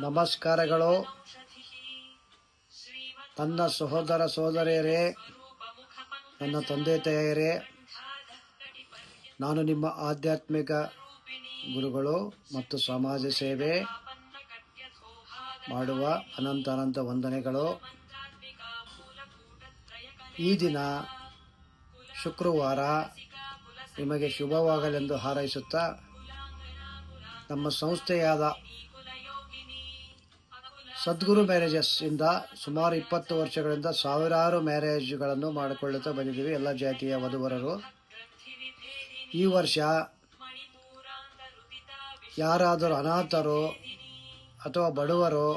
ನಮಸ್ಕಾರಗಳು. ನನ್ನ ಸಹೋದರ ಸಹೋದರಿಯರೇ, ನನ್ನ ತಂದೆ ತಾಯಿಯರೇ, ನಾನು ನಿಮ್ಮ ಆಧ್ಯಾತ್ಮಿಕ ಗುರುಗಳು ಮತ್ತು ಸಮಾಜ ಸೇವೆ ಮಾಡುವ ಅನಂತ ವಂದನೆಗಳು. ಈ ದಿನ ಶುಕ್ರವಾರ ನಿಮಗೆ ಶುಭವಾಗಲೆಂದು ಹಾರೈಸುತ್ತಾ, ನಮ್ಮ ಸಂಸ್ಥೆಯಾದ ಸದ್ಗುರು ಮ್ಯಾರೇಜಸ್ ಇಂದ ಸುಮಾರು 20 ವರ್ಷಗಳಿಂದ ಸಾವಿರಾರು ಮ್ಯಾರೇಜ್ಗಳನ್ನು ಮಾಡಿಕೊಳ್ಳುತ್ತಾ ಬಂದಿದ್ದೀವಿ, ಎಲ್ಲ ಜಾತಿಯ ವಧುವರರು. ಈ ವರ್ಷ ಯಾರಾದರೂ ಅನಾಥರು ಅಥವಾ ಬಡವರು,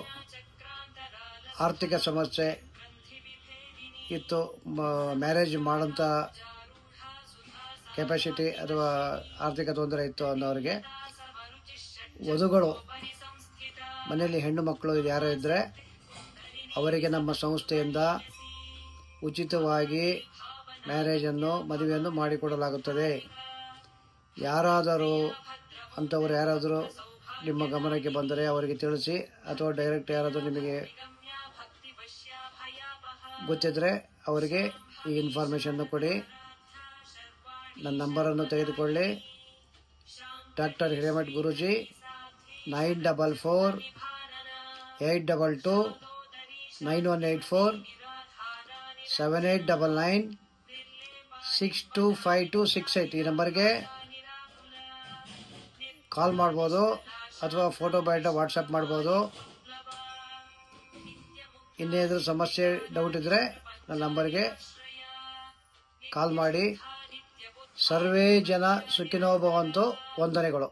ಆರ್ಥಿಕ ಸಮಸ್ಯೆ ಇತ್ತು, ಮ್ಯಾರೇಜ್ ಮಾಡೋಂಥ ಕೆಪಾಸಿಟಿ ಅಥವಾ ಆರ್ಥಿಕ ತೊಂದರೆ ಇತ್ತು ಅನ್ನೋರಿಗೆ, ವಧುಗಳು ಮನೆಯಲ್ಲಿ ಹೆಣ್ಣು ಮಕ್ಕಳು ಯಾರು ಇದ್ದರೆ ಅವರಿಗೆ ನಮ್ಮ ಸಂಸ್ಥೆಯಿಂದ ಉಚಿತವಾಗಿ ಮದುವೆಯನ್ನು ಮಾಡಿಕೊಡಲಾಗುತ್ತದೆ. ಅಂಥವರು ಯಾರಾದರೂ ನಿಮ್ಮ ಗಮನಕ್ಕೆ ಬಂದರೆ ಅವರಿಗೆ ತಿಳಿಸಿ, ಅಥವಾ ಡೈರೆಕ್ಟ್ ಯಾರಾದರೂ ನಿಮಗೆ ಗೊತ್ತಿದ್ದರೆ ಅವರಿಗೆ ಈ ಇನ್ಫಾರ್ಮೇಷನ್ನು ಕೊಡಿ. ನನ್ನ ನಂಬರನ್ನು ತೆಗೆದುಕೊಳ್ಳಿ. ಡಾಕ್ಟರ್ ಹಿರೇಮಠ್ ಗುರೂಜಿ, 944-822-9184, 7899-625268 ಈ ನಂಬರ್ಗೆ ಕಾಲ್ ಮಾಡ್ಬೋದು ಅಥವಾ ಫೋಟೋ ಬಯೋಡಾಟಾ ವಾಟ್ಸಪ್ ಮಾಡ್ಬೋದು. ಇನ್ನೇನಾದರೂ ಸಮಸ್ಯೆ ಡೌಟ್ ಇದ್ದರೆ ನನ್ನ ನಂಬರ್ಗೆ ಕಾಲ್ ಮಾಡಿ. ಸರ್ವೇ ಜನ ಸುಖಿನೋ ಭವಂತು. ವಂದನೆಗಳು.